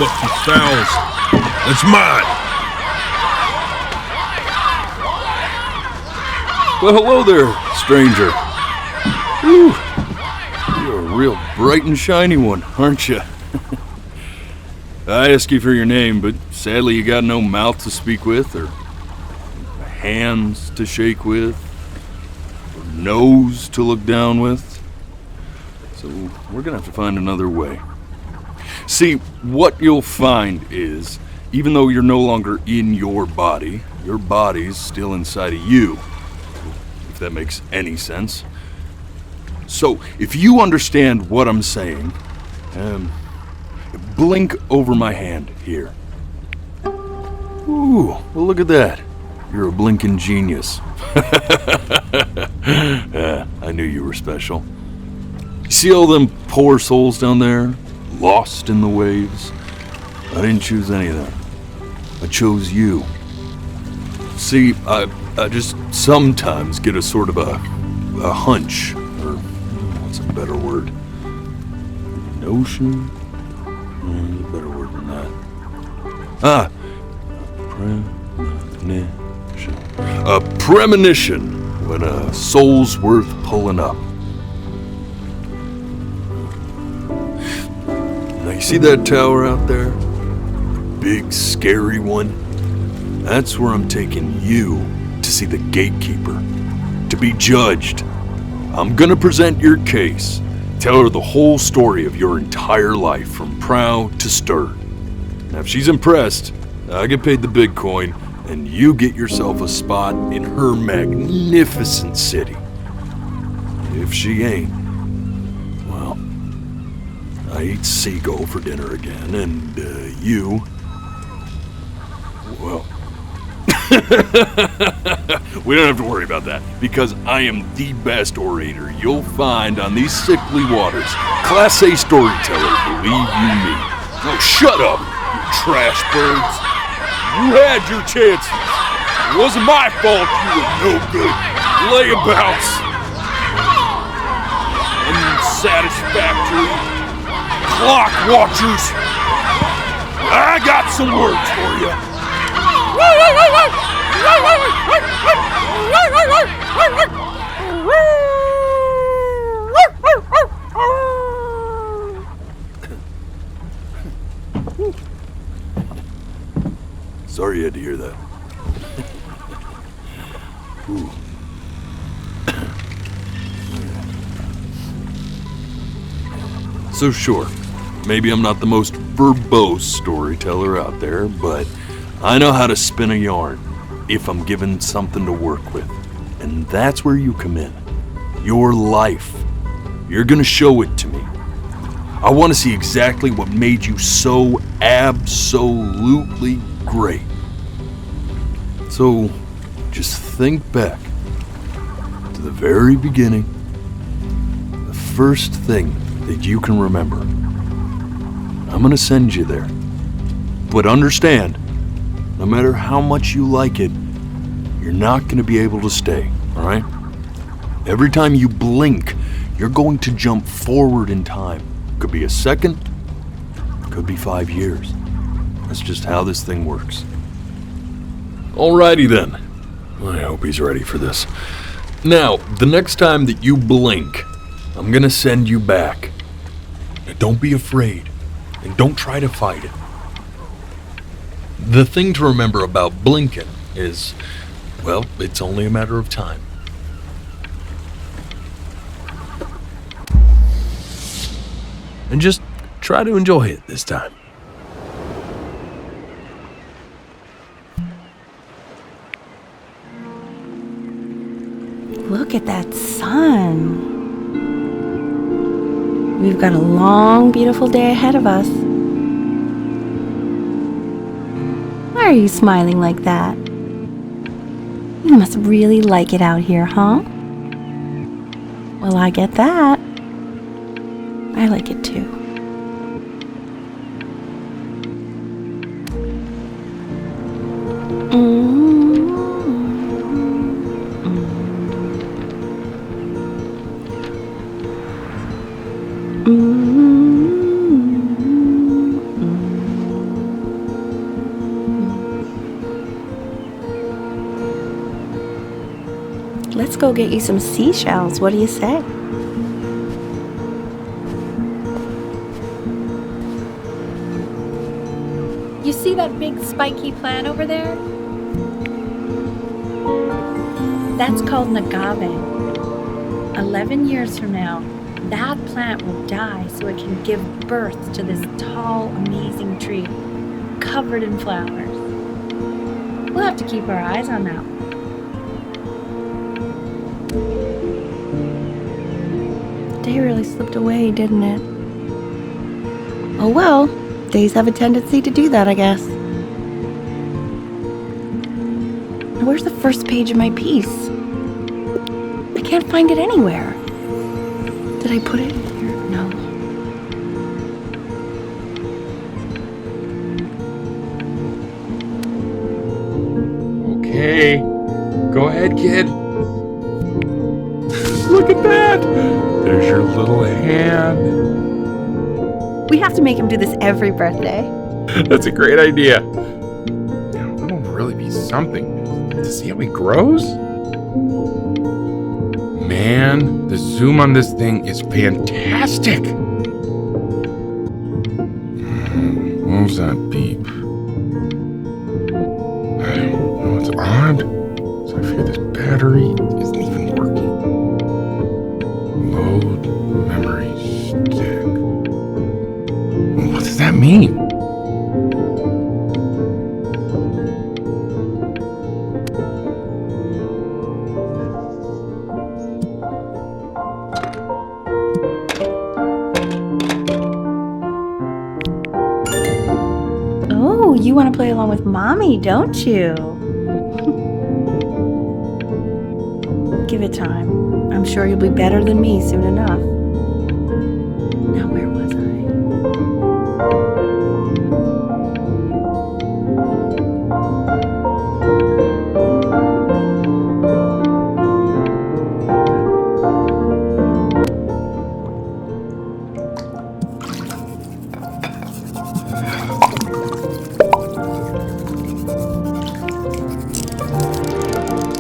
but for fouls. That's mine. Well, hello there, stranger. Whew. You're a real bright and shiny one, aren't you? I asked you for your name, but sadly you got no mouth to speak with, or hands to shake with, or nose to look down with. So we're gonna have to find another way. See, what you'll find is, even though you're no longer in your body's still inside of you, if that makes any sense. So, if you understand what I'm saying, blink over my hand here. Ooh, well look at that. You're a blinking genius. I knew you were special. See all them poor souls down there, lost in the waves? I didn't choose any of them. I chose you. See, I just sometimes get a sort of a hunch, or what's a better word? Notion? There's a better word than that. Premonition. A premonition when a soul's worth pulling up. Now you see that tower out there? Big, scary one? That's where I'm taking you to see the gatekeeper, to be judged. I'm gonna present your case, tell her the whole story of your entire life from prow to stern. Now if she's impressed, I get paid the big coin, and you get yourself a spot in her magnificent city. If she ain't, well, I eat seagull for dinner again, and you, well, we don't have to worry about that, because I am the best orator you'll find on these sickly waters. Class A storyteller, believe you me. Oh, shut up, you trash birds. You had your chances. It wasn't my fault you were no good. Layabouts. Unsatisfactory. Clock watchers. I got some words for you. Sorry you had to hear that. Ooh. So sure, maybe I'm not the most verbose storyteller out there, but I know how to spin a yarn if I'm given something to work with. And that's where you come in. Your life. You're gonna show it to me. I want to see exactly what made you so absolutely great. So, just think back to the very beginning, the first thing that you can remember. I'm gonna send you there. But understand, no matter how much you like it, you're not gonna be able to stay, alright? Every time you blink, you're going to jump forward in time. Could be a second, could be 5 years. That's just how this thing works. Alrighty then. I hope he's ready for this. Now, the next time that you blink, I'm gonna send you back. Now, don't be afraid, and don't try to fight it. The thing to remember about blinking is, well, it's only a matter of time. And just try to enjoy it this time. Look at that sun. We've got a long, beautiful day ahead of us. Why are you smiling like that? You must really like it out here, huh? Well, I get that. I like it too. go get you some seashells. What do you say? You see that big spiky plant over there? That's called an agave. 11 years from now, that plant will die so it can give birth to this tall, amazing tree covered in flowers. We'll have to keep our eyes on that one. The day really slipped away, didn't it? Oh well, days have a tendency to do that, I guess. Now, where's the first page of my piece? I can't find it anywhere. Did I put it here? No. Okay, go ahead, kid. Look at that! There's your little hand. We have to make him do this every birthday. That's a great idea. Now, it'll really be something to see how he grows. Man, the zoom on this thing is fantastic. What was that beep? I don't know, it's odd. So I fear this battery isn't even working. Load memory stick. What does that mean? Oh, you want to play along with Mommy, don't you? Give it time. I'm sure you'll be better than me soon enough. Now, where was I?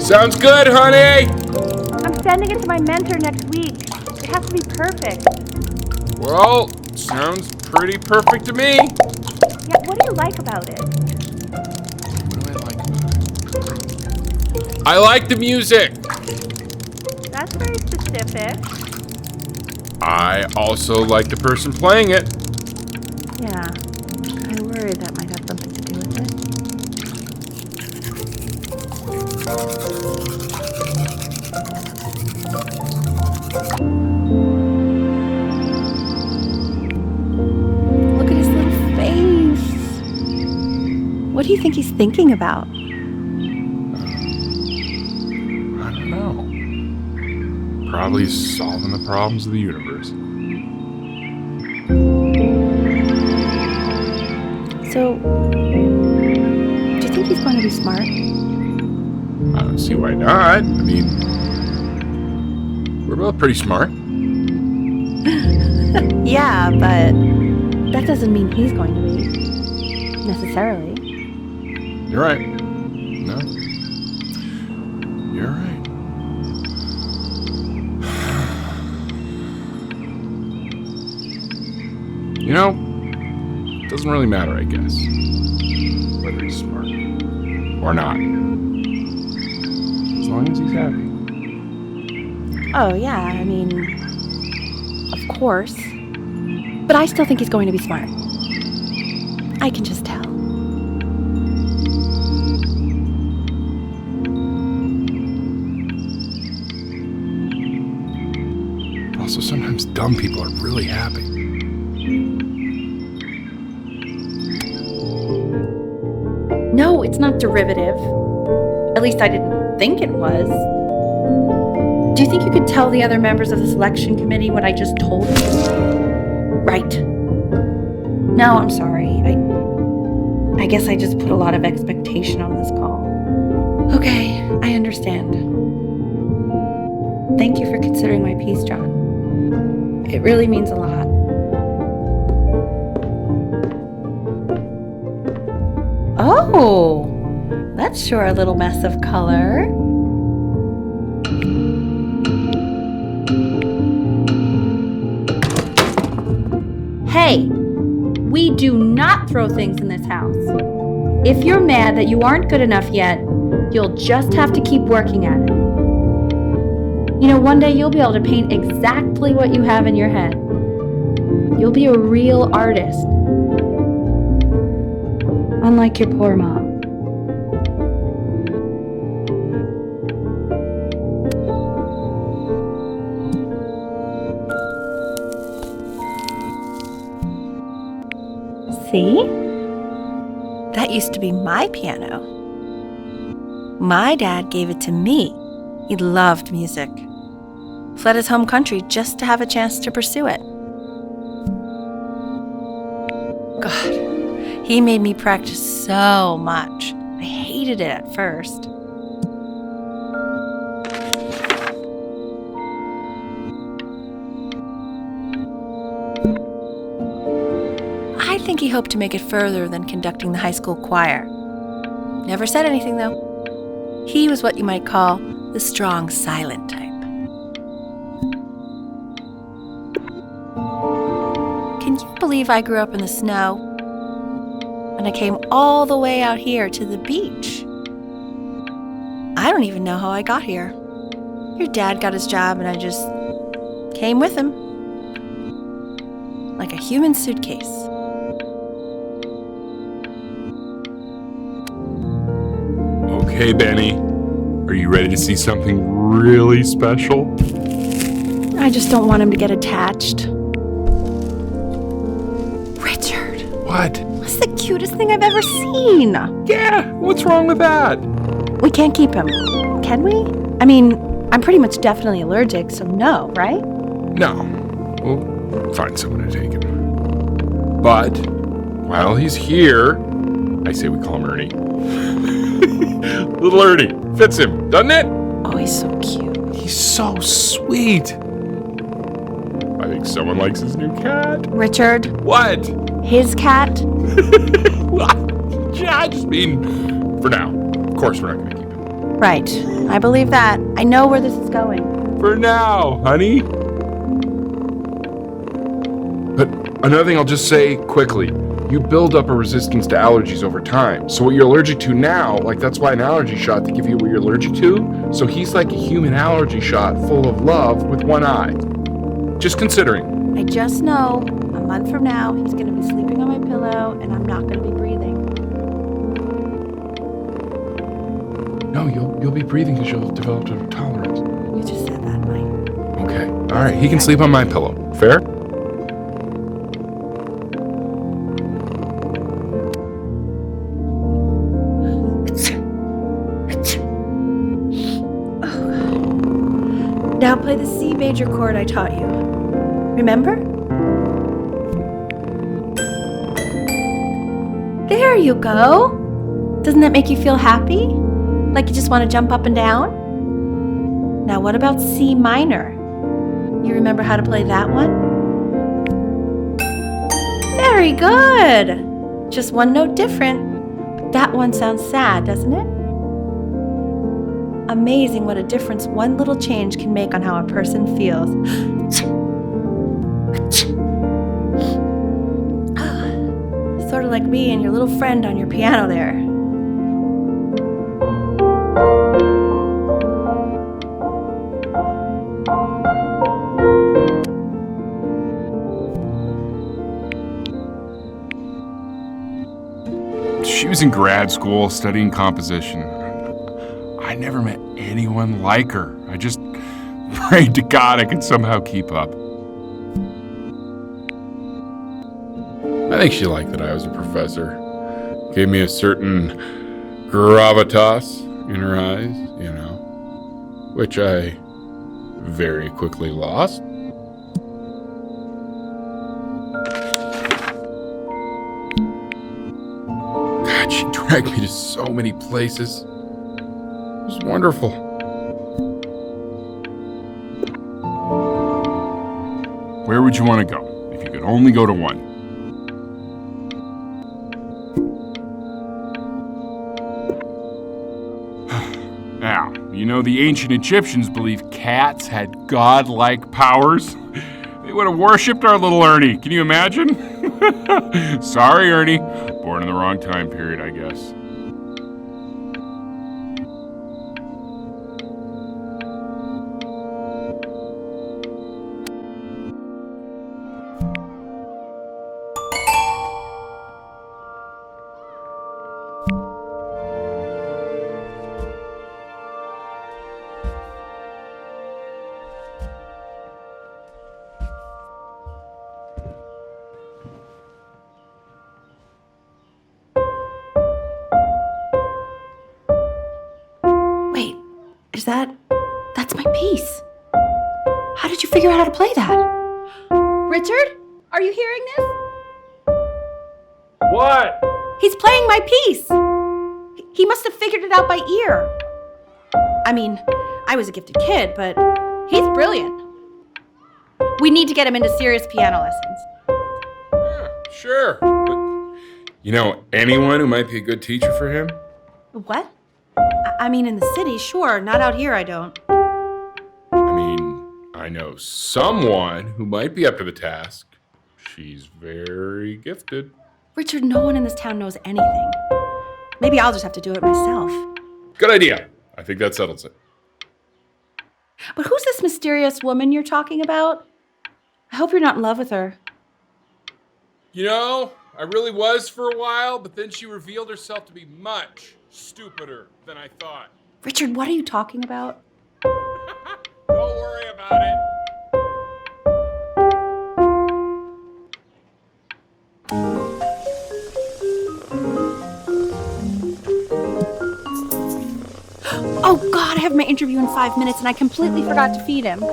Sounds good, honey! I'm sending it to my mentor next week. It has to be perfect. Well, sounds pretty perfect to me. Yeah, what do you like about it? What do I like about it? I like the music. That's very specific. I also like the person playing it. Yeah, I worry that might have something to do with it. Look at his little face. What do you think he's thinking about? I don't know. Probably solving the problems of the universe. So, do you think he's going to be smart? I don't see why not. I mean, we're both pretty smart. Yeah, but that doesn't mean he's going to be. Necessarily. You're right. No. You're right. You know, it doesn't really matter, I guess, whether he's smart or not. As long as he's happy. Oh, yeah, I mean, of course. But I still think he's going to be smart. I can just tell. Also, sometimes dumb people are really happy. No, it's not derivative. At least I didn't think it was. Do you think you could tell the other members of the selection committee what I just told you? Right. No, I'm sorry. I guess I just put a lot of expectation on this call. Okay, I understand. Thank you for considering my piece, John. It really means a lot. Oh, that's sure a little mess of color. Hey, we do not throw things in this house. If you're mad that you aren't good enough yet, you'll just have to keep working at it. You know, one day you'll be able to paint exactly what you have in your head. You'll be a real artist. Unlike your poor mom. See? That used to be my piano. My dad gave it to me. He loved music. Fled his home country just to have a chance to pursue it. God, he made me practice so much. I hated it at first. I think he hoped to make it further than conducting the high school choir. Never said anything, though. He was what you might call the strong, silent type. Can you believe I grew up in the snow? And I came all the way out here to the beach. I don't even know how I got here. Your dad got his job and I just came with him. Like a human suitcase. Okay, Benny. Are you ready to see something really special? I just don't want him to get attached. Richard, What? that's the cutest thing I've ever seen. Yeah, what's wrong with that? We can't keep him, can we? I mean, I'm pretty much definitely allergic, so no, right? No. We'll find someone to take him. But, while he's here, I say we call him Ernie. Little Ernie. Fits him, doesn't it? Oh, he's so cute. He's so sweet. I think someone likes his new cat. Richard, What? his cat? Yeah, I just mean, for now. Of course, we're not going to keep him. Right, I believe that. I know where this is going. For now, honey. But another thing I'll just say quickly. You build up a resistance to allergies over time. So what you're allergic to now, like that's why an allergy shot to give you what you're allergic to. So he's like a human allergy shot full of love with one eye. Just considering. I just know a month from now, he's going to be sleeping on my pillow and I'm not going to be breathing. No, you'll be breathing because you'll develop a tolerance. You just said that, Mike. Okay. All right. He can sleep on my pillow. Fair? Now play the C major chord I taught you. Remember? There you go. Doesn't that make you feel happy? Like you just want to jump up and down? Now what about C minor? You remember how to play that one? Very good. Just one note different. But that one sounds sad, doesn't it? Amazing what a difference one little change can make on how a person feels. Sort of like me and your little friend on your piano there. She was in grad school studying composition. I never met anyone like her. I just prayed to God I could somehow keep up. I think she liked that I was a professor. Gave me a certain gravitas in her eyes, you know, which I very quickly lost. God, she dragged me to so many places. It was wonderful. Where would you want to go if you could only go to one? Now, you know the ancient Egyptians believed cats had godlike powers. They would have worshipped our little Ernie. Can you imagine? Sorry, Ernie. Born in the wrong time period, I guess. Wait, that's my piece. How did you figure out how to play that? Richard, are you hearing this? What? He's playing my piece. He must have figured it out by ear. I mean, I was a gifted kid, but he's brilliant. We need to get him into serious piano lessons. Yeah, sure. But you know anyone who might be a good teacher for him? What? I mean, in the city, sure. Not out here, I don't. I mean, I know someone who might be up to the task. She's very gifted. Richard, no one in this town knows anything. Maybe I'll just have to do it myself. Good idea. I think that settles it. But who's this mysterious woman you're talking about? I hope you're not in love with her. You know, I really was for a while, but then she revealed herself to be much stupider than I thought. Richard, what are you talking about? Don't worry about it. Oh God, I have my interview in 5 minutes and I completely forgot to feed him.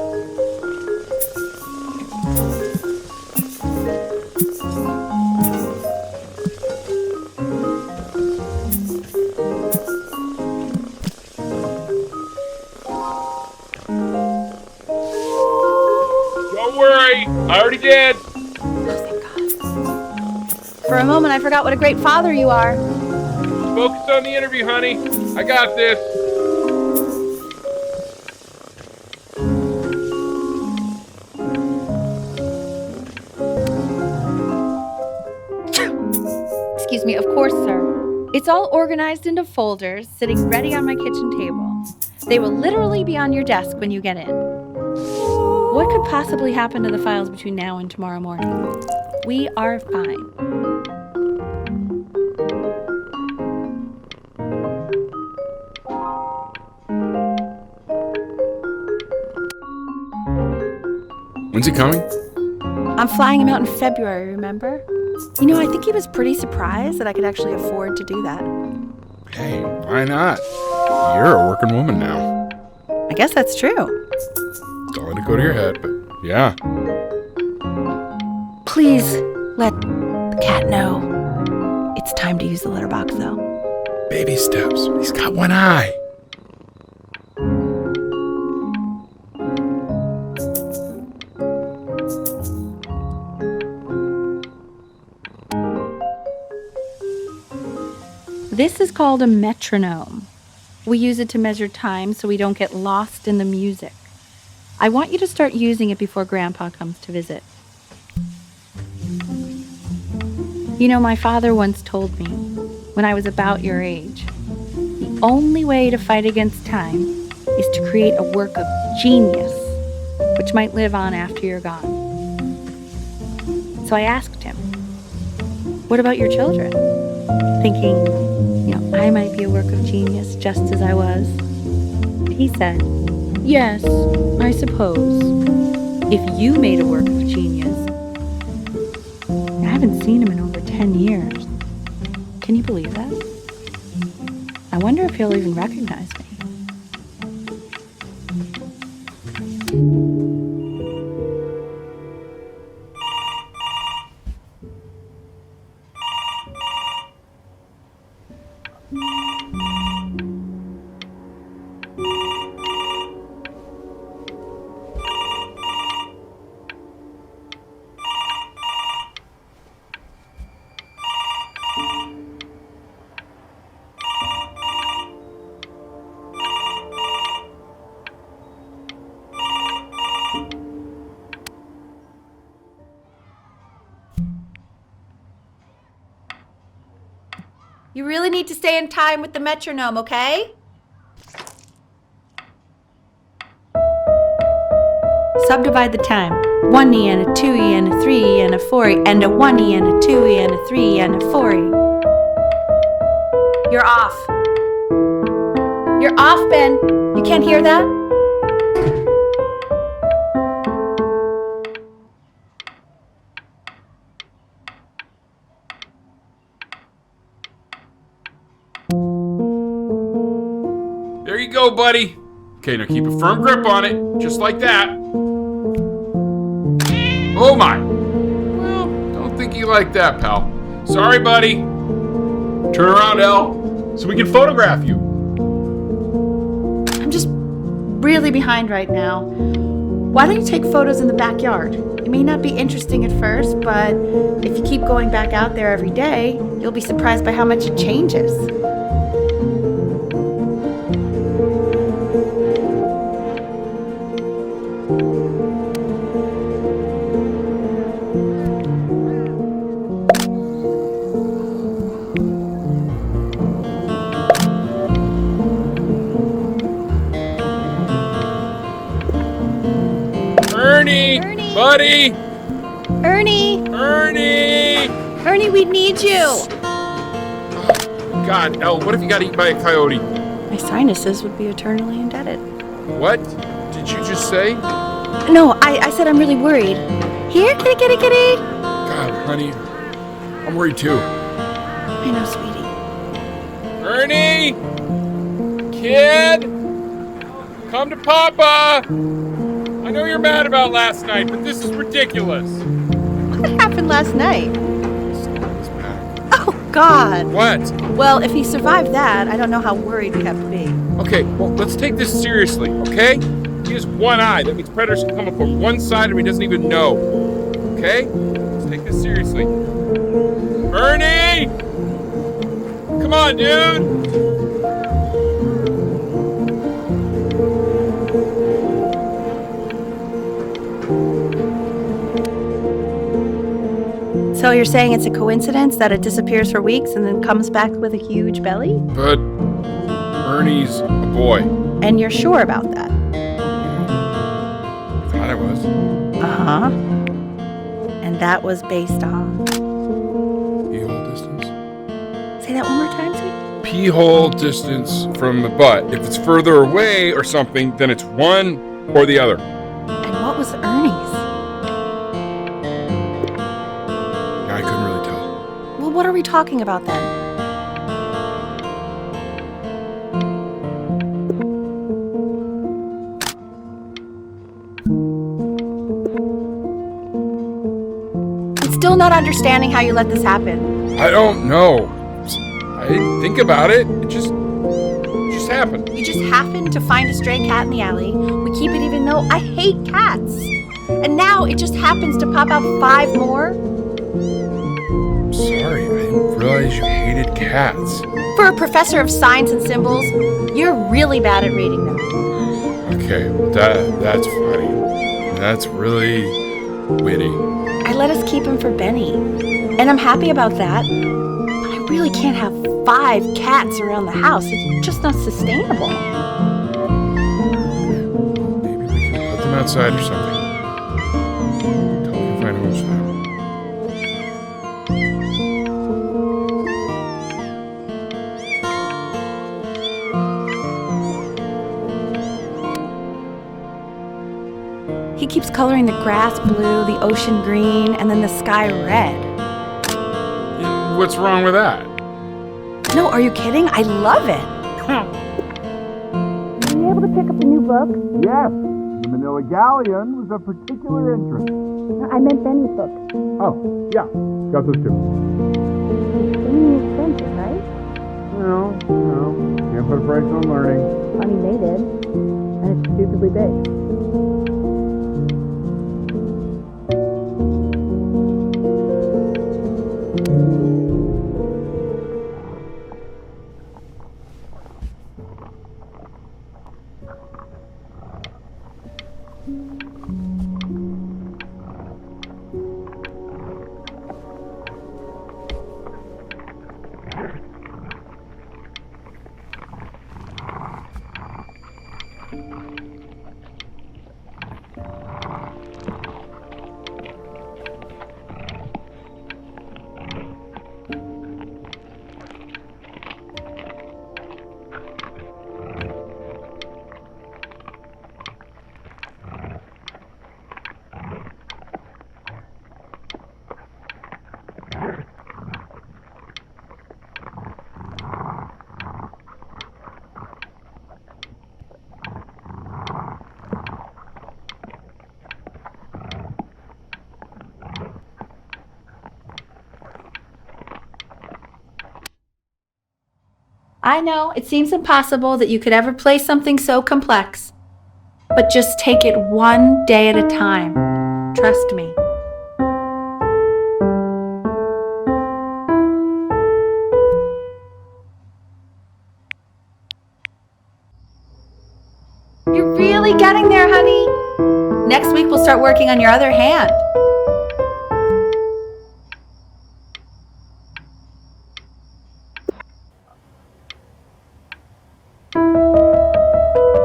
Don't worry, I already did. Oh, thank God. For a moment, I forgot what a great father you are. Focus on the interview, honey. I got this. Excuse me, of course, sir. It's all organized into folders, sitting ready on my kitchen table. They will literally be on your desk when you get in. What could possibly happen to the files between now and tomorrow morning? We are fine. When's he coming? I'm flying him out in February, remember? You know, I think he was pretty surprised that I could actually afford to do that. Hey, why not? You're a working woman now. I guess that's true. Don't let it go to your head, but yeah. Please let the cat know. It's time to use the litter box, though. Baby steps. He's got one eye. This is called a metronome. We use it to measure time so we don't get lost in the music. I want you to start using it before Grandpa comes to visit. You know, my father once told me, when I was about your age, the only way to fight against time is to create a work of genius, which might live on after you're gone. So I asked him, what about your children? Thinking, I might be a work of genius just as I was. He said, yes, I suppose. If you made a work of genius. I haven't seen him in over 10 years. Can you believe that? I wonder if he'll even recognize me. You really need to stay in time with the metronome, okay? Subdivide the time. 1E and a 2E and a 3E and a 4E and a 1E and a 2E and a 3E and a 4E. You're off. You're off, Ben. You can't hear that? There you go, buddy. Okay, now keep a firm grip on it, just like that. Oh my. Well, don't think you like that, pal. Sorry, buddy. Turn around, L, so we can photograph you. I'm just really behind right now. Why don't you take photos in the backyard? It may not be interesting at first, but if you keep going back out there every day, you'll be surprised by how much it changes. Ernie! Buddy! Ernie! Ernie! Ernie, we need you! God, L, what if you got eaten by a coyote? My sinuses would be eternally indebted. What did you just say? No, I said I'm really worried. Here, kitty, kitty, kitty! God, honey, I'm worried too. I know, sweetie. Ernie! Kid! Come to Papa! I know you're mad about last night, but this is ridiculous. What happened last night? It's back. Oh, God. What? Well, if he survived that, I don't know how worried we have to be. Okay, well, let's take this seriously, okay? He has one eye. That means predators can come up from one side and he doesn't even know. Okay? Let's take this seriously. Ernie! Come on, dude! So you're saying it's a coincidence that it disappears for weeks and then comes back with a huge belly? But Ernie's a boy. And you're sure about that? I thought I was. Uh-huh. And that was based on... Pee-hole distance? Say that one more time, sweetie. Pee-hole distance from the butt. If it's further away or something, then it's one or the other. And what was Ernie's? I couldn't really tell. Well, what are we talking about then? I'm still not understanding how you let this happen. I don't know. I didn't think about it. It just happened. You just happened to find a stray cat in the alley. We keep it even though I hate cats. And now it just happens to pop out 5 more? Sorry, I didn't realize you hated cats. For a professor of signs and symbols, you're really bad at reading them. Okay, well, that's funny. That's really witty. I let us keep him for Benny. And I'm happy about that. But I really can't have 5 cats around the house. It's just not sustainable. Maybe we can put them outside or something. Until we can find homes for them. He keeps coloring the grass blue, the ocean green, and then the sky red. What's wrong with that? No, are you kidding? I love it. Were you able to pick up a new book? Yes, the Manila Galleon was of particular interest. I meant Benny's book. Oh, yeah, got those too. It's expensive, right? No, can't put a price on learning. I mean, they did. And it's stupidly big. I know it seems impossible that you could ever play something so complex. But just take it one day at a time. Trust me. You're really getting there, honey. Next week we'll start working on your other hand.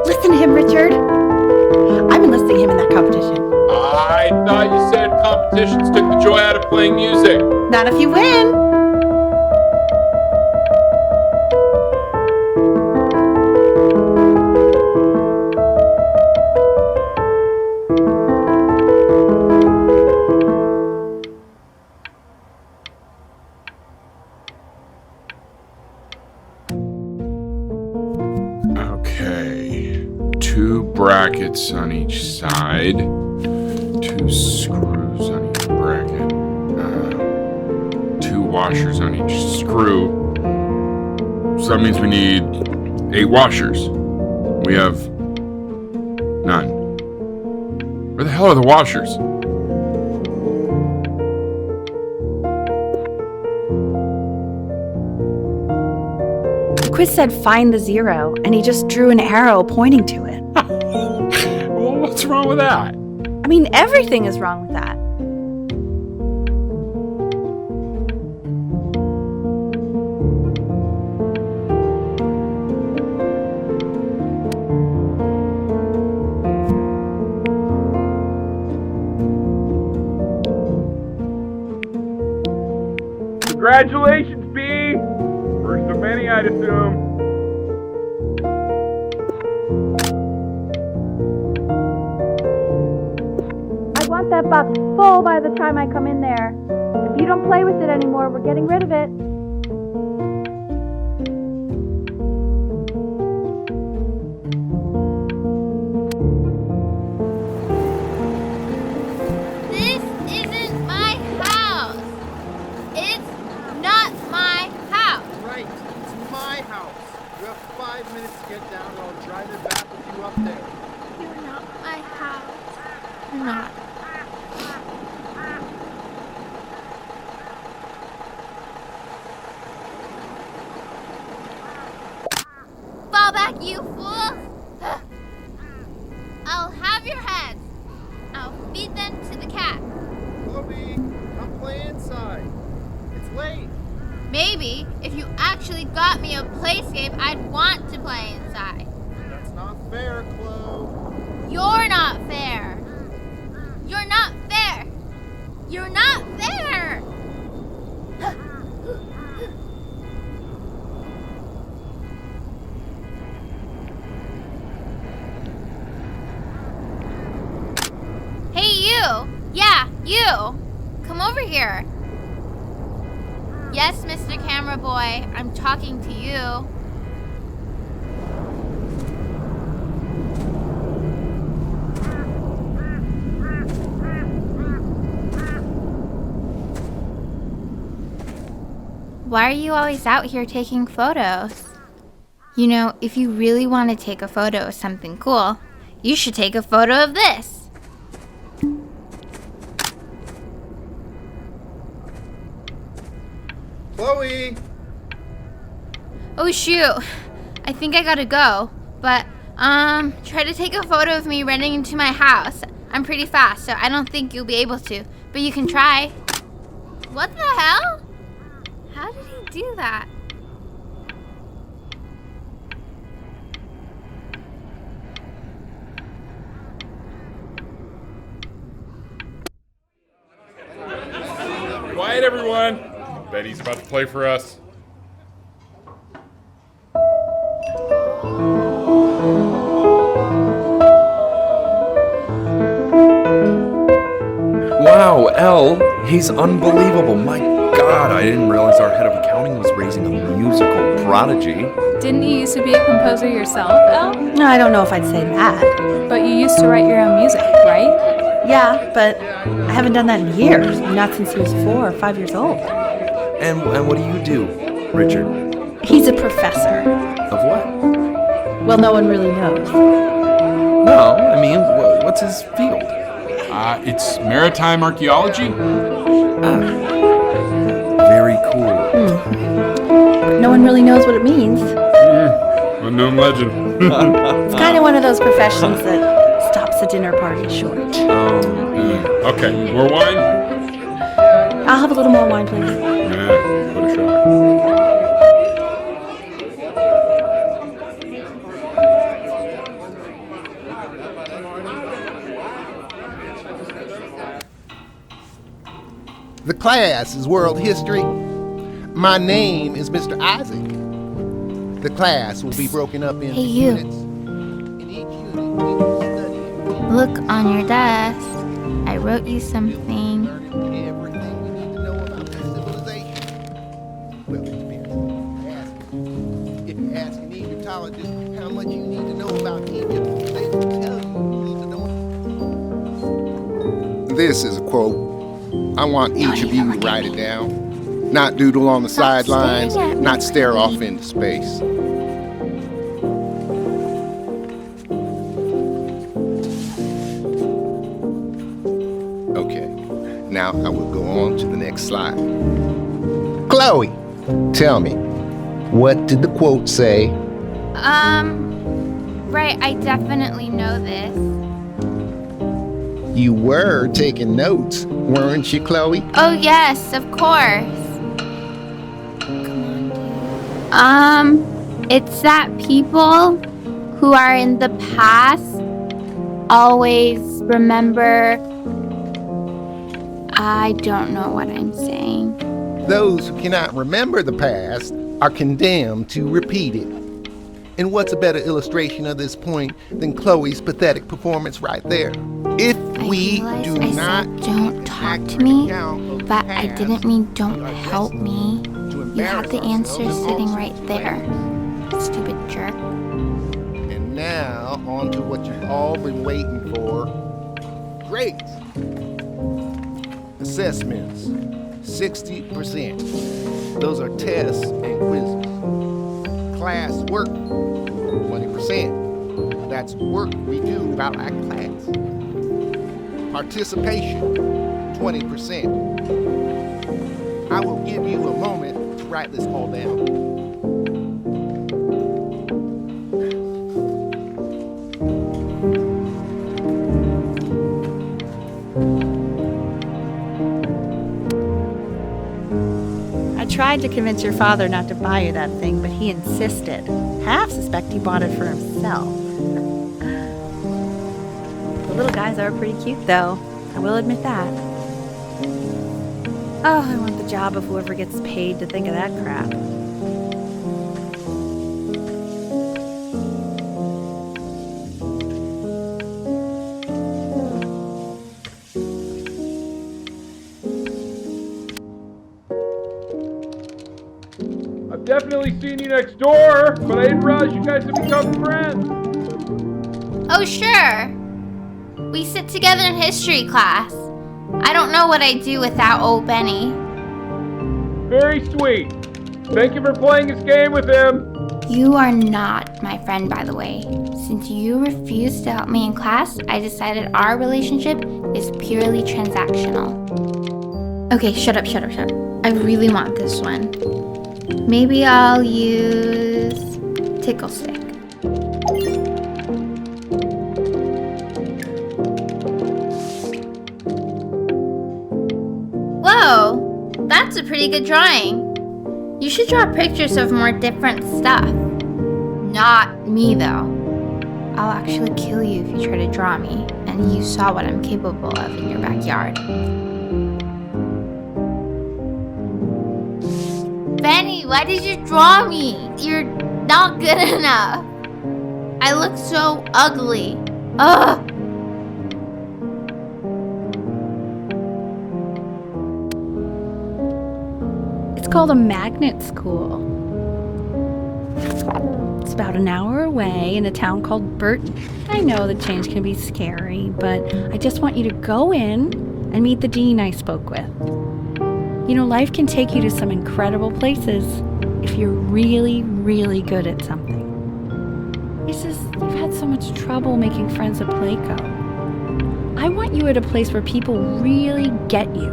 Listen to him, Richard. I'm enlisting him in that competition. I thought you said competitions took the joy out of playing music. Not if you win. Okay. 2 brackets on each side. 2 screws on each bracket. 2 washers on each screw. So that means we need 8 washers. We have none. Where the hell are the washers? The quiz said find the 0, and he just drew an arrow pointing to it. Well, what's wrong with that? I mean, everything is wrong with that. Congratulations, B! First of many, I'd assume. I want that box full by the time I come in there. If you don't play with it anymore, we're getting rid of it. This isn't my house. It's not my house. Right, it's my house. You have 5 minutes to get down and I'll drive it back with you up there. You're not my house. You're not. Fall back, you fool! I'll have your heads. I'll feed them to the cat. Chloe, come play inside. It's late. Maybe if you actually got me a playscape, I'd want to play inside. That's not fair, Chloe. You're not fair. You're not fair. You're not fair. Hey, you. Yeah, you. Come over here. Yes, Mr. Camera Boy, I'm talking to you. Why are you always out here taking photos? You know, if you really want to take a photo of something cool, you should take a photo of this. Chloe! Oh shoot, I think I gotta go. But, try to take a photo of me running into my house. I'm pretty fast, so I don't think you'll be able to. But you can try. What the hell? How did he do that? Quiet, everyone. I bet he's about to play for us. Wow, L, he's unbelievable. My God, I didn't realize our head of accounting was raising a musical prodigy. Didn't you used to be a composer yourself, Elle? No, I don't know if I'd say that. But you used to write your own music, right? Yeah, but I haven't done that in years. Not since he was 4 or 5 years old. And what do you do, Richard? He's a professor. Of what? Well, no one really knows. No, I mean, what's his field? It's maritime archaeology. Very cool. But no one really knows what it means. Unknown legend. It's kind of one of those professions that stops a dinner party short. Okay, more wine? I'll have a little more wine, please. Yeah, what a shock. The class is world history. My name is Mr. Isaac. The class will be broken up into Hey, you. units. In each unit, we will study Look on your desk. I wrote you something. learning everything we need to know about this civilization. Well, it depends. If you ask an Egyptologist how much you need to know about Egypt, they will tell you you need to know. This is a quote. I want each of you to write it down. Not doodle on the Stop sidelines, staring at me, not stare off please. into space. Okay, now I will go on to the next slide. Chloe, tell me, what did the quote say? Right, I definitely know this. You were taking notes, weren't you, Chloe? Oh, yes, of course. Come on, dude. It's that people who are in the past always remember. I don't know what I'm saying. Those who cannot remember the past are condemned to repeat it. And what's a better illustration of this point than Chloe's pathetic performance right there? If we I do realize not I said don't talk to accurate me, account of the but I past, didn't mean don't we are help me. destined to You have the embarrass answer ourselves in sitting all right sorts of there. ways. Stupid jerk. And now, on to what you've all been waiting for. Grades. Assessments, 60%. Those are tests and quizzes. Class work, 20%. That's work we do about our class. Participation, 20%. I will give you a moment to write this all down. I tried to convince your father not to buy you that thing, but he insisted. Half suspect he bought it for himself. The little guys are pretty cute, though. I will admit that. Oh, I want the job of whoever gets paid to think of that crap. I've definitely seen you next door, but I didn't realize you guys had become friends. Oh, sure. We sit together in history class. I don't know what I'd do without old Benny. Very sweet. Thank you for playing this game with him. You are not my friend, by the way. Since you refused to help me in class, I decided our relationship is purely transactional. Okay, shut up. I really want this one. Maybe I'll use Tickle Stick. Whoa, that's a pretty good drawing. You should draw pictures of more different stuff. Not me, though. I'll actually kill you if you try to draw me, and you saw what I'm capable of in your backyard. Benny, why did you draw me? You're not good enough. I look so ugly. Ugh. It's called a magnet school. It's about an hour away in a town called Burton. I know the change can be scary, but I just want you to go in and meet the dean I spoke with. You know, life can take you to some incredible places, if you're really, really good at something. It's just you've had so much trouble making friends at Playco. I want you at a place where people really get you.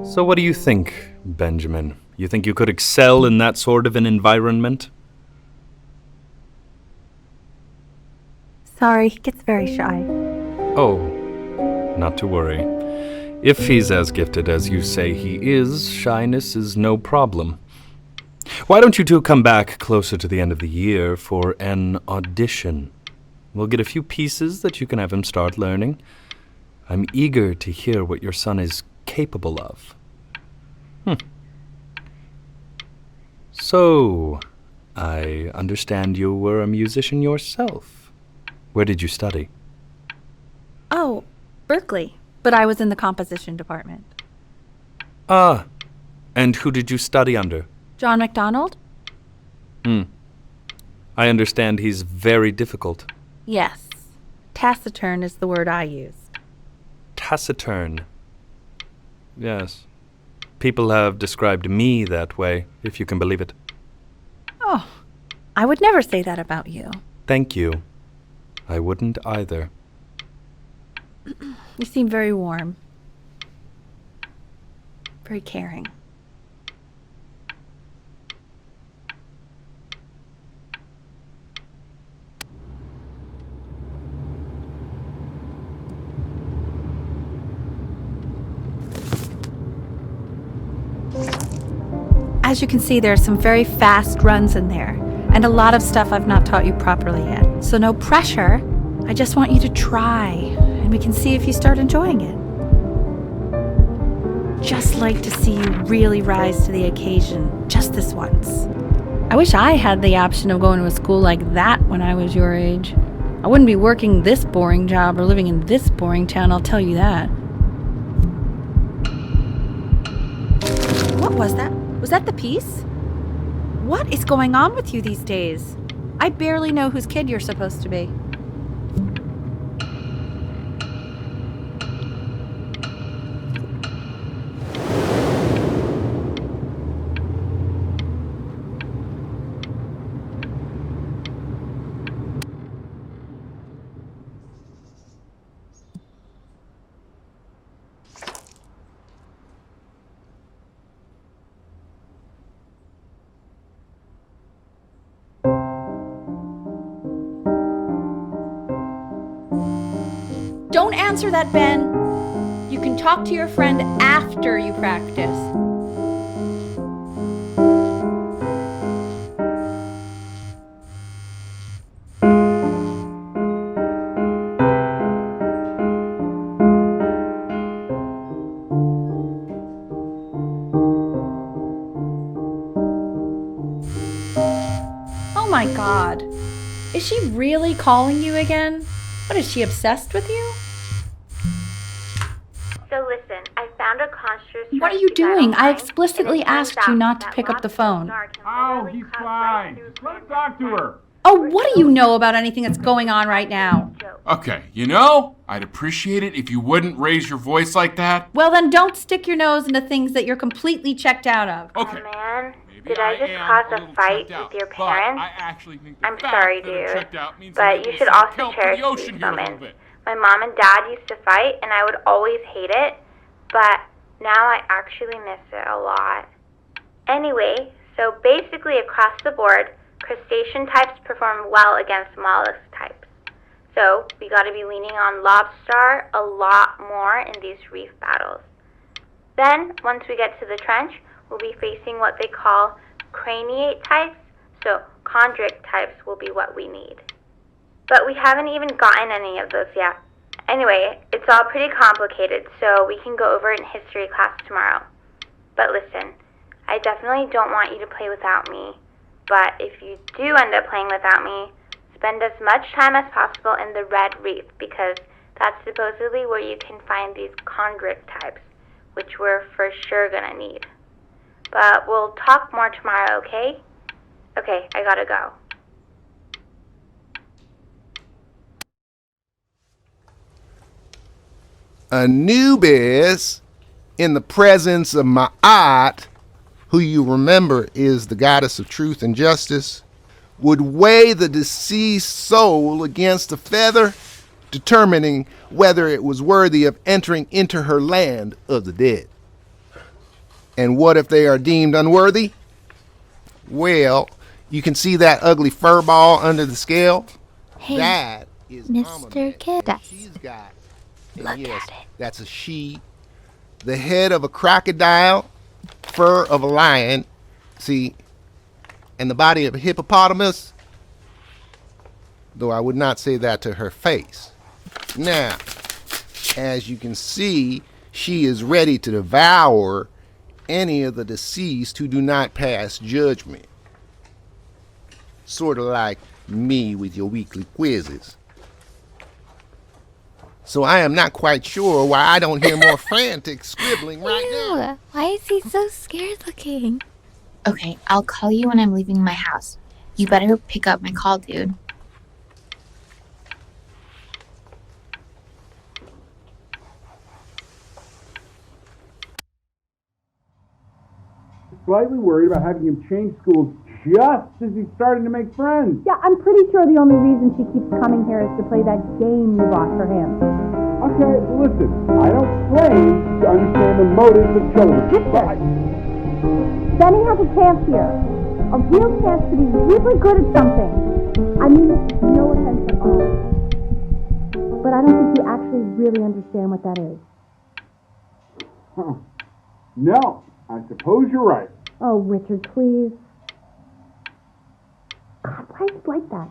So what do you think, Benjamin? You think you could excel in that sort of an environment? Sorry, he gets very shy. Oh, not to worry. If he's as gifted as you say he is, shyness is no problem. Why don't you two come back closer to the end of the year for an audition? We'll get a few pieces that you can have him start learning. I'm eager to hear what your son is capable of. So, I understand you were a musician yourself. Where did you study? Oh, Berkeley. But I was in the composition department. Ah, and who did you study under? John MacDonald? I understand he's very difficult. Yes. Taciturn is the word I use. Taciturn. Yes. People have described me that way, if you can believe it. Oh, I would never say that about you. Thank you. I wouldn't either. You seem very warm. Very caring. As you can see, there are some very fast runs in there, and a lot of stuff I've not taught you properly yet. So no pressure. I just want you to try, and we can see if you start enjoying it. Just like to see you really rise to the occasion, just this once. I wish I had the option of going to a school like that when I was your age. I wouldn't be working this boring job or living in this boring town, I'll tell you that. What was that? Was that the piece? What is going on with you these days? I barely know whose kid you're supposed to be. Don't answer that, Ben. You can talk to your friend after you practice. Oh my God. Is she really calling you again? What, is she obsessed with you? So listen, I found a construct. What are you doing? I explicitly asked you not to pick up the phone. Oh, he's fine. Just let him talk to her. Oh, what do you know about anything that's going on right now? Okay, you know, I'd appreciate it if you wouldn't raise your voice like that. Well, then don't stick your nose into things that you're completely checked out of. Okay. Oh man, Maybe did I just cause a fight with your parents? I actually think I'm sorry, dude, but you should also cherish these moments. My mom and dad used to fight, and I would always hate it, but now I actually miss it a lot. Anyway, so basically across the board, crustacean types perform well against mollusk types. So we gotta be leaning on lobster a lot more in these reef battles. Then, once we get to the trench, we'll be facing what they call craniate types, so chondric types will be what we need. But we haven't even gotten any of those yet. Anyway, it's all pretty complicated, so we can go over it in history class tomorrow. But listen, I definitely don't want you to play without me. But if you do end up playing without me, spend as much time as possible in the red reef, because that's supposedly where you can find these chondric types, which we're for sure gonna need. But we'll talk more tomorrow, okay? Okay, I gotta go. Anubis, in the presence of Ma'at, who you remember is the goddess of truth and justice, would weigh the deceased soul against a feather, determining whether it was worthy of entering into her land of the dead. And what if they are deemed unworthy? Well, you can see that ugly fur ball under the scale? Hey, That is Mr. Kid. she's got. And Look yes, at it. that's a she. The head of a crocodile, fur of a lion, see, and the body of a hippopotamus, though I would not say that to her face. Now, as you can see, she is ready to devour any of the deceased who do not pass judgment. Sort of like me with your weekly quizzes. So I am not quite sure why I don't hear more frantic scribbling right now. Ew, why is he so scared looking? Okay, I'll call you when I'm leaving my house. You better pick up my call, dude. Slightly worried about having him change schools just as he's starting to make friends. Yeah, I'm pretty sure the only reason she keeps coming here is to play that game you bought for him. Okay, listen, I don't claim to understand the motives of children. But Benny has a chance here. A real chance to be really good at something. I mean, no offense at all. But I don't think you actually really understand what that is. No, I suppose you're right. Oh, Richard, please. God, why is it like that?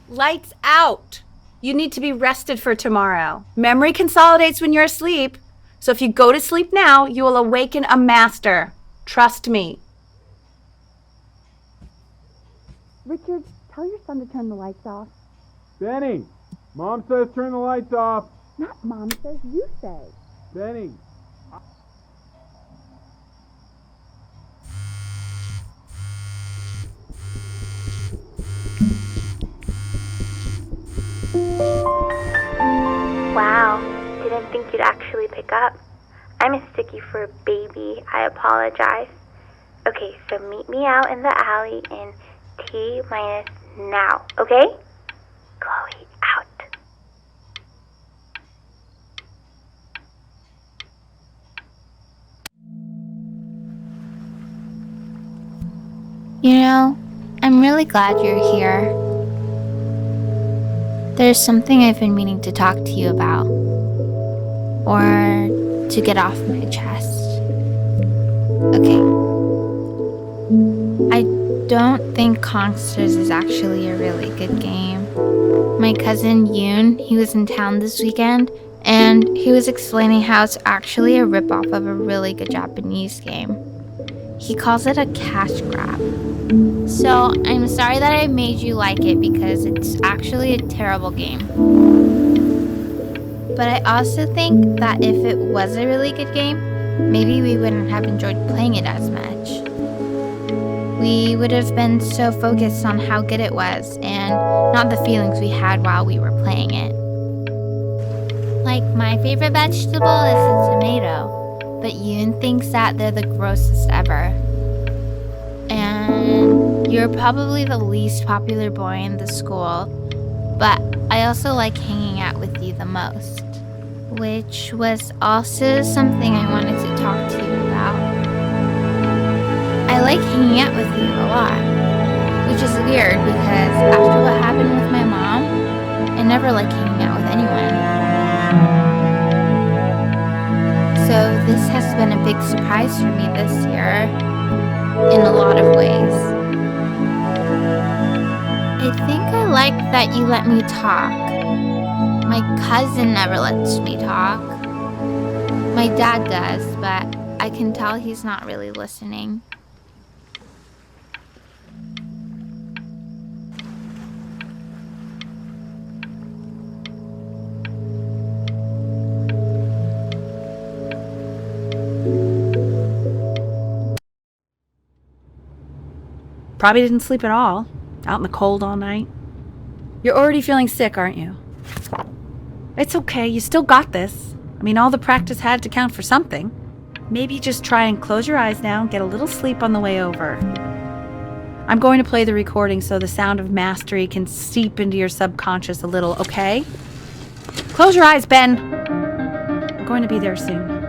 Lights out. You need to be rested for tomorrow. Memory consolidates when you're asleep. So if you go to sleep now, you will awaken a master. Trust me. Richard, tell your son to turn the lights off. Benny, Mom says turn the lights off. Not Mom says, you say. Benny. Wow, didn't think you'd actually pick up. I'm a sticky for a baby. I apologize. Okay, so meet me out in the alley in T-minus now, okay? Chloe, out. You know, I'm really glad you're here. There's something I've been meaning to talk to you about. Or to get off my chest. Okay. I don't think Kongsters is actually a really good game. My cousin Yoon, he was in town this weekend, and he was explaining how it's actually a ripoff of a really good Japanese game. He calls it a cash grab. So, I'm sorry that I made you like it because it's actually a terrible game. But I also think that if it was a really good game, maybe we wouldn't have enjoyed playing it as much. We would have been so focused on how good it was and not the feelings we had while we were playing it. Like, my favorite vegetable is a tomato, but Yoon thinks that they're the grossest ever. And you're probably the least popular boy in the school, but I also like hanging out with you the most, which was also something I wanted to talk to you about. I like hanging out with you a lot, which is weird because after what happened with my mom, I never like hanging out with anyone. So this has been a big surprise for me this year, in a lot of ways. I think I like that you let me talk. My cousin never lets me talk. My dad does, but I can tell he's not really listening. Probably didn't sleep at all. Out in the cold all night. You're already feeling sick, aren't you? It's okay, you still got this. I mean, all the practice had to count for something. Maybe just try and close your eyes now and get a little sleep on the way over. I'm going to play the recording so the sound of mastery can seep into your subconscious a little, okay? Close your eyes, Ben. I'm going to be there soon.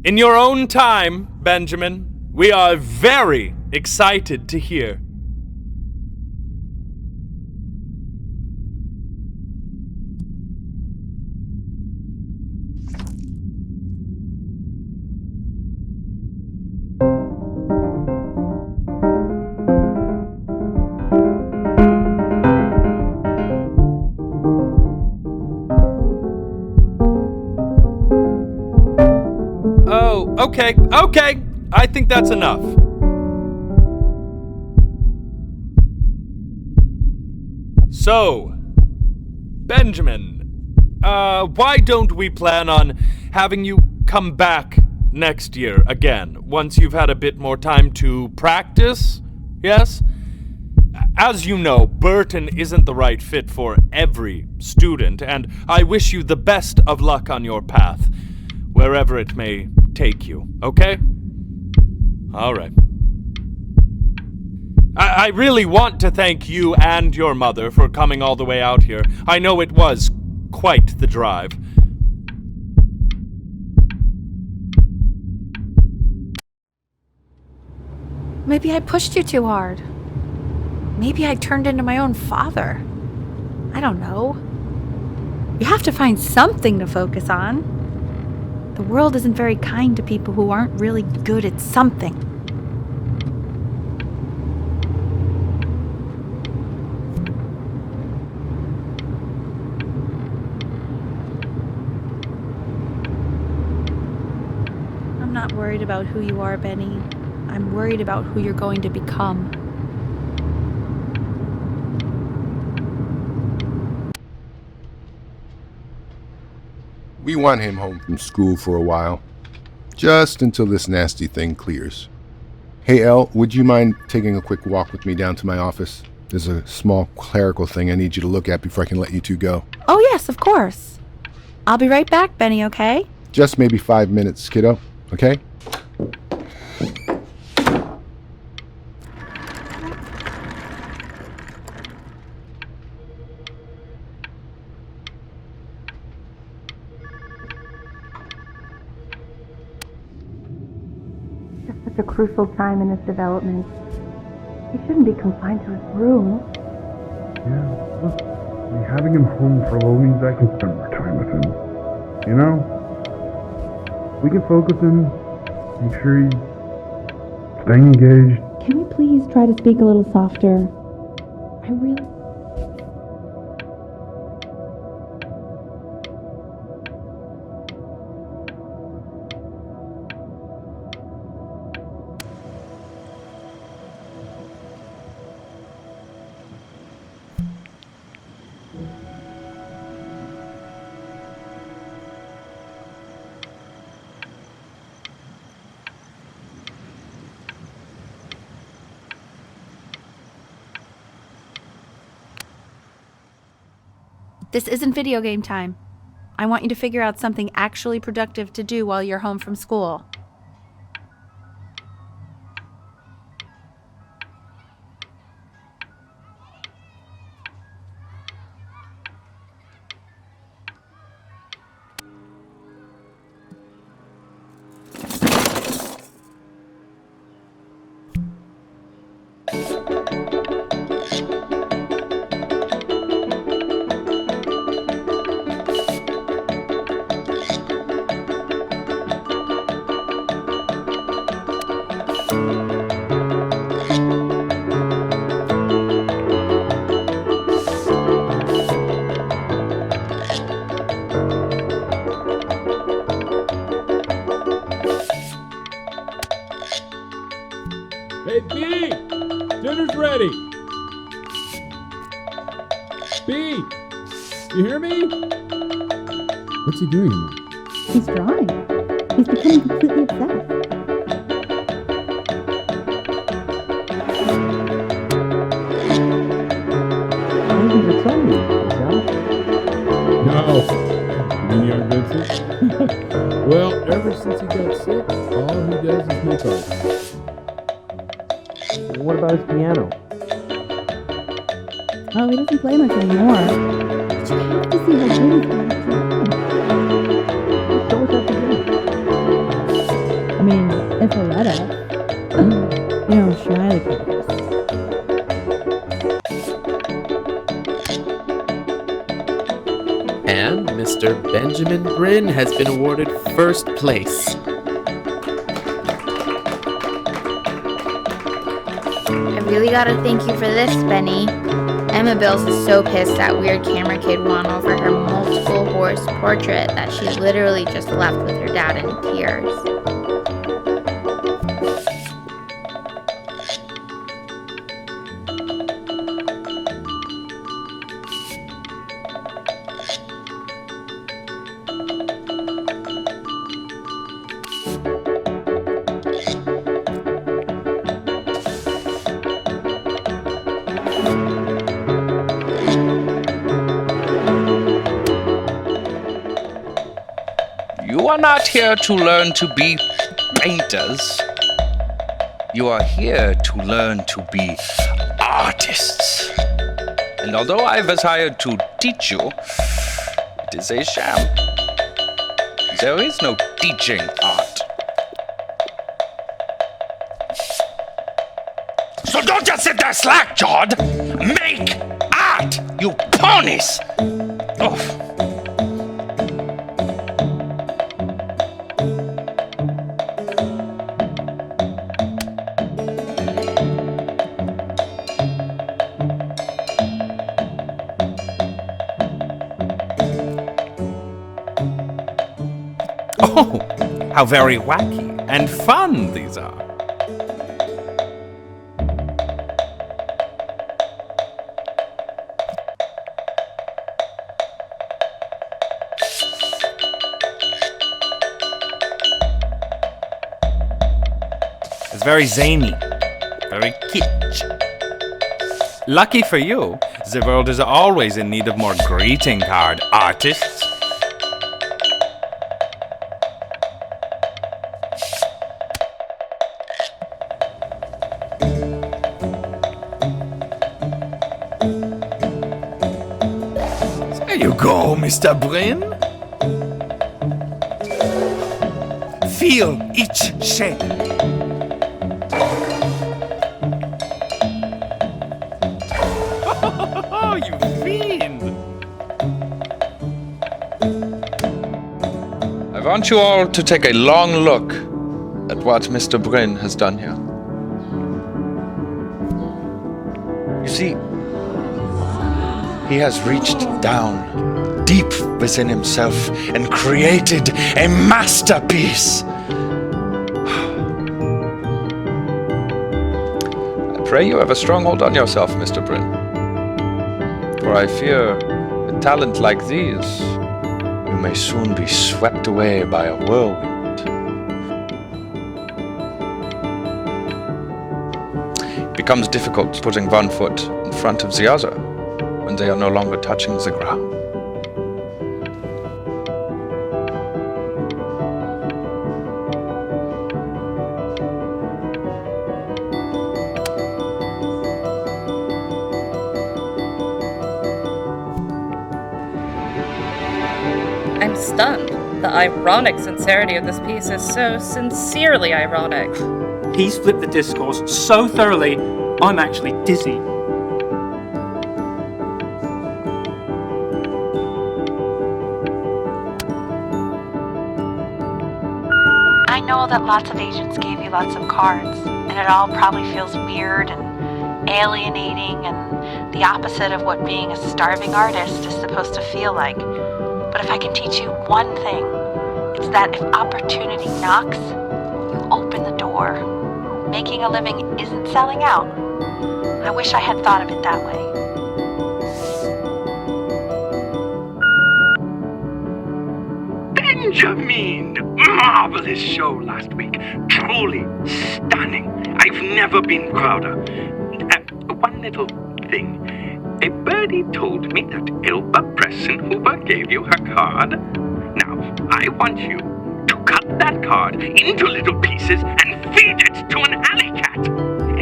In your own time, Benjamin, we are very excited to hear. Okay, I think that's enough. So, Benjamin, why don't we plan on having you come back next year again, once you've had a bit more time to practice? Yes? As you know, Burton isn't the right fit for every student, and I wish you the best of luck on your path, wherever it may take you, okay? All right. I really want to thank you and your mother for coming all the way out here. I know it was quite the drive. Maybe I pushed you too hard. Maybe I turned into my own father. I don't know. You have to find something to focus on. The world isn't very kind to people who aren't really good at something. I'm not worried about who you are, Benny. I'm worried about who you're going to become. We want him home from school for a while. Just until this nasty thing clears. Hey, Elle, would you mind taking a quick walk with me down to my office? There's a small clerical thing I need you to look at before I can let you two go. Oh, yes, of course. I'll be right back, Benny, okay? Just maybe 5 minutes, kiddo, okay? Such a crucial time in his development. He shouldn't be confined to his room. Yeah, look, having him home for a little means I can spend more time with him. You know? We can focus him, make sure he's staying engaged. Can we please try to speak a little softer? I really... This isn't video game time. I want you to figure out something actually productive to do while you're home from school. You hear me? What's he doing in there? He's drawing. He's becoming completely obsessed. No. You mean young Vincent? Well, ever since he got sick, all he does is make art. What about his piano? Oh, he doesn't play much anymore. But you have to see how good he's got at drawing. Show us how to do. I mean, if he'll let us. You know, shy the characters. And Mr. Benjamin Bryn has been awarded first place. I really gotta thank you for this, Benny. Emma Bills is so pissed that weird camera kid won over her multiple horse portrait that she literally just left with her dad in tears. You are not here to learn to be painters. You are here to learn to be artists. And although I was hired to teach you, it is a sham. There is no teaching art. So don't just sit there slack-jawed. Make art, you ponies! Oh. Oh, how very wacky and fun these are. It's very zany, very kitsch. Lucky for you, the world is always in need of more greeting card artists. There you go, Mr. Bryn. Feel each shape. Oh, you fiend! I want you all to take a long look at what Mr. Bryn has done here. You see, he has reached down deep within himself and created a masterpiece. I pray you have a strong hold on yourself, Mr. Bryn. For I fear a talent like these, you may soon be swept away by a whirlwind. It becomes difficult putting one foot in front of the other when they are no longer touching the ground. I'm stunned. The ironic sincerity of this piece is so sincerely ironic. He's flipped the discourse so thoroughly, I'm actually dizzy. I know that lots of agents gave you lots of cards, and it all probably feels weird and alienating and the opposite of what being a starving artist is supposed to feel like. But if I can teach you one thing, it's that if opportunity knocks, you open the door. Making a living isn't selling out. I wish I had thought of it that way. Benjamin! Marvelous show last week. Truly stunning. I've never been prouder. One little thing. A birdie told me that Elba Pressenhuber gave you her card. Now, I want you to cut that card into little pieces and feed it to an alley cat.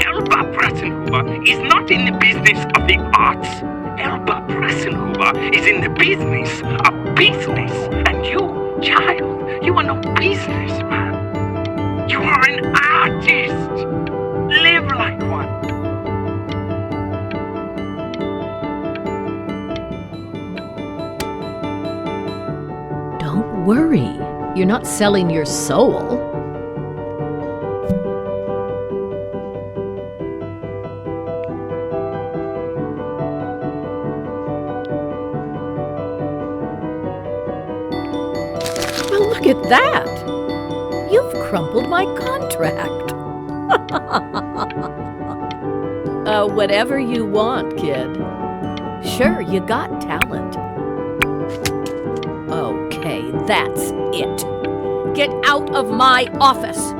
Elba Pressenhuber is not in the business of the arts. Elba Pressenhuber is in the business of business. And you, child, you are no businessman. You are an artist. Live like one. Don't worry. You're not selling your soul. Well, look at that. You've crumpled my contract. Whatever you want, kid. Sure, you got talent. Okay, that's it. Get out of my office.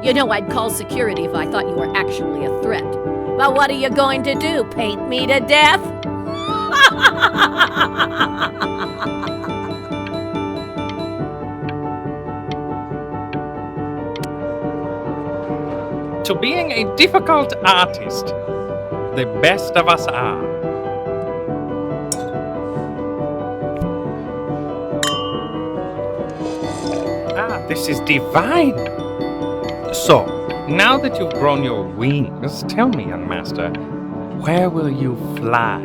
You know I'd call security if I thought you were actually a threat. But what are you going to do, paint me to death? To being a difficult artist, the best of us are. This is divine. So, now that you've grown your wings, tell me, young master, where will you fly?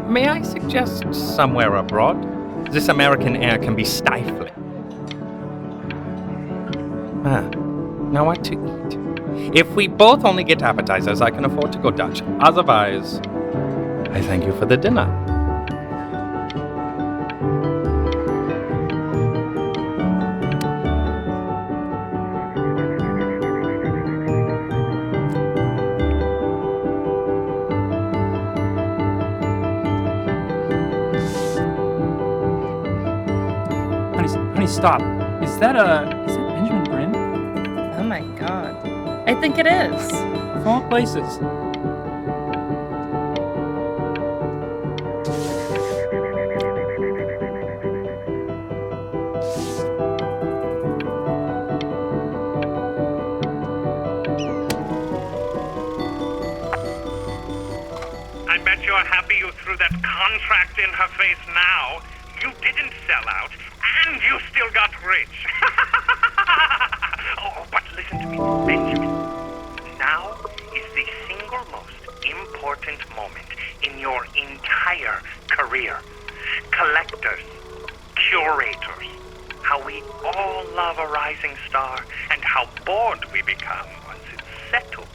May I suggest somewhere abroad? This American air can be stifling. Now what to eat? If we both only get appetizers, I can afford to go Dutch. Otherwise, I thank you for the dinner. Honey, stop. Is that Benjamin Brin? Oh my god. I think it is. Of all places. I bet you're happy you threw that contract in her face now. You didn't sell out, and you still got rich. Oh, but listen to me, Benjamin. Now is the single most important moment in your entire career. Collectors, curators, how we all love a rising star, and how bored we become once it's settled.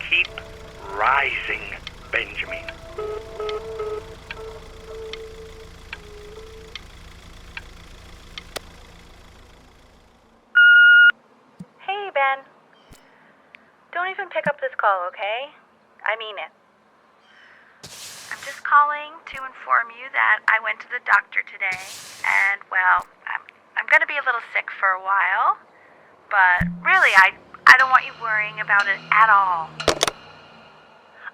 Keep rising, Benjamin. Hey, Ben. Don't even pick up this call, okay? I mean it. I'm just calling to inform you that I went to the doctor today, and, well, I'm gonna be a little sick for a while, but really, I don't want you worrying about it at all.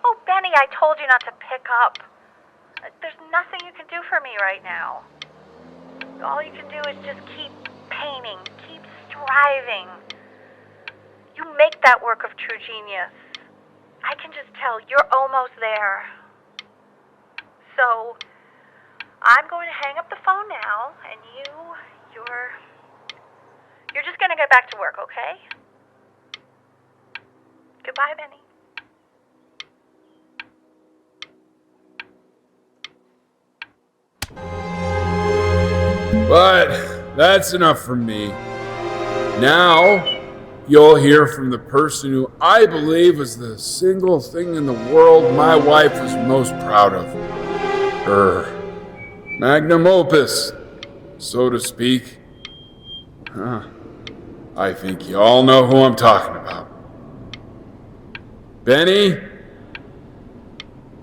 Oh, Benny, I told you not to pick up. There's nothing you can do for me right now. All you can do is just keep painting, keep striving. You make that work of true genius. I can just tell you're almost there. So, I'm going to hang up the phone now, and you're just going to get back to work, okay? Goodbye, Benny. But that's enough from me. Now, you'll hear from the person who I believe is the single thing in the world my wife was most proud of. Her magnum opus, so to speak. I think you all know who I'm talking about. Benny? You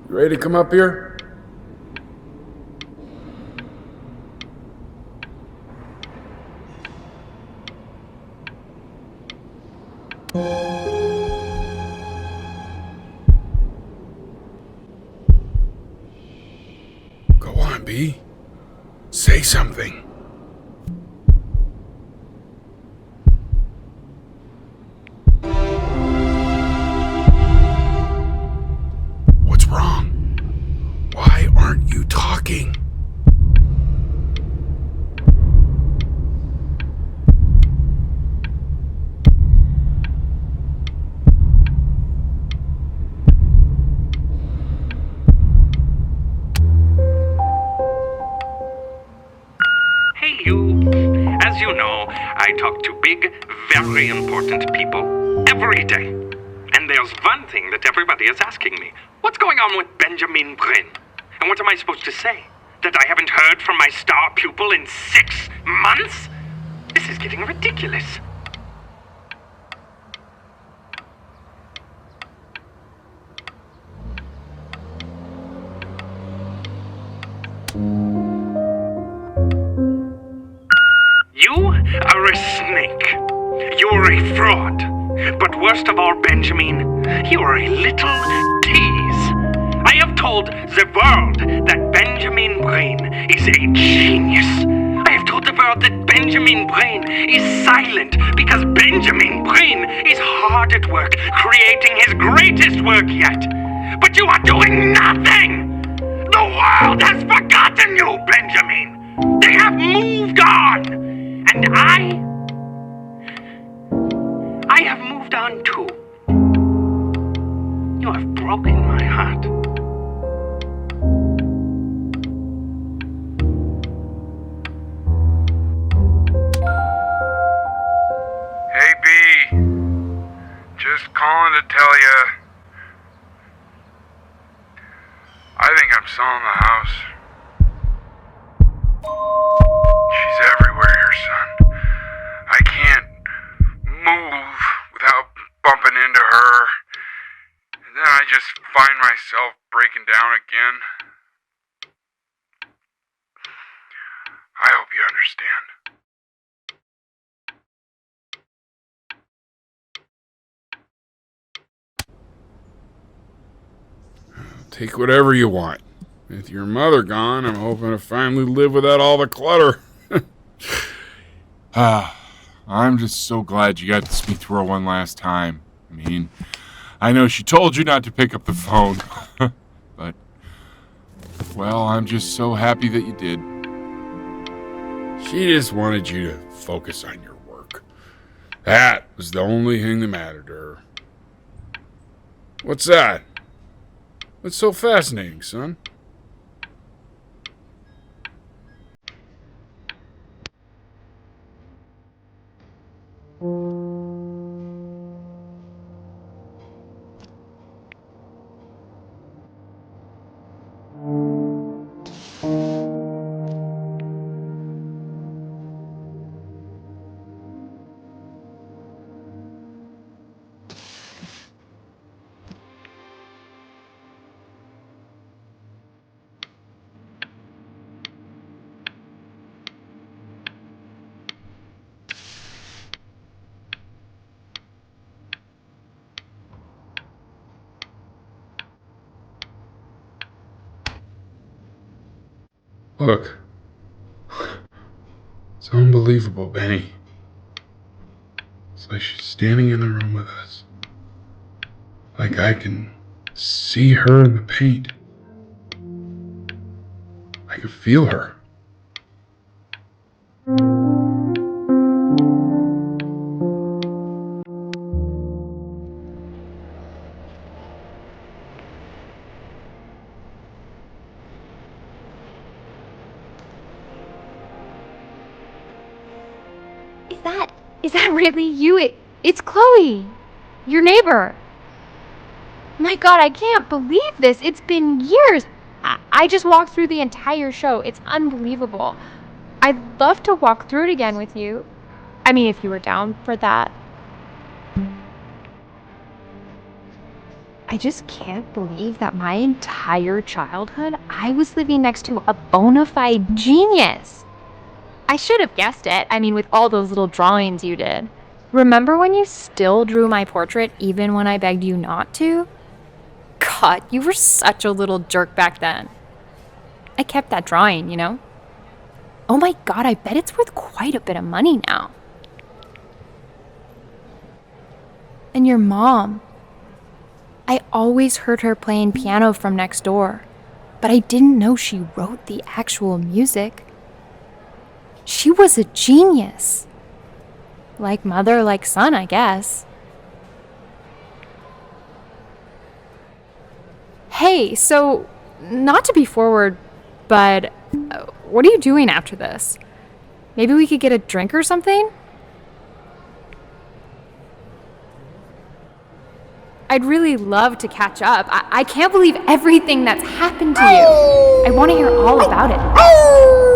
ready to come up here? Abby, say something. What's wrong? Why aren't you talking? Hey, you. As you know, I talk to big, very important people every day. And there's one thing that everybody is asking me. What's going on with Benjamin Brain? And what am I supposed to say? That I haven't heard from my star pupil in 6 months? This is getting ridiculous. You are a snake. You're a fraud. But worst of all, Benjamin, you're a little tease. I have told the world that Benjamin Brain is a genius. I have told the world that Benjamin Brain is silent because Benjamin Brain is hard at work creating his greatest work yet. But you are doing nothing! The world has forgotten you, Benjamin! They have moved on! And I have moved on too. You have broken my heart. Hey, B. Just calling to tell you. I think I'm selling the house. She's everywhere here, son. I can't move without bumping into her. And then I just find myself breaking down again. I hope you understand. Take whatever you want. With your mother gone, I'm hoping to finally live without all the clutter. I'm just so glad you got to speak to her one last time. I mean, I know she told you not to pick up the phone, but, well, I'm just so happy that you did. She just wanted you to focus on your work. That was the only thing that mattered to her. What's that? What's so fascinating, son? Look. It's unbelievable, Benny. It's like she's standing in the room with us. Like I can see her in the paint. I can feel her. Is that really you? It's Chloe, your neighbor. My God, I can't believe this. It's been years. I just walked through the entire show. It's unbelievable. I'd love to walk through it again with you. I mean, if you were down for that. I just can't believe that my entire childhood, I was living next to a bona fide genius. I should have guessed it. I mean, with all those little drawings you did. Remember when you still drew my portrait even when I begged you not to? God, you were such a little jerk back then. I kept that drawing, you know? Oh my god, I bet it's worth quite a bit of money now. And your mom. I always heard her playing piano from next door, but I didn't know she wrote the actual music. She was a genius. Like mother, like son, I guess. Hey, so, not to be forward, but what are you doing after this? Maybe we could get a drink or something? I'd really love to catch up. I can't believe everything that's happened to you. I want to hear all about it.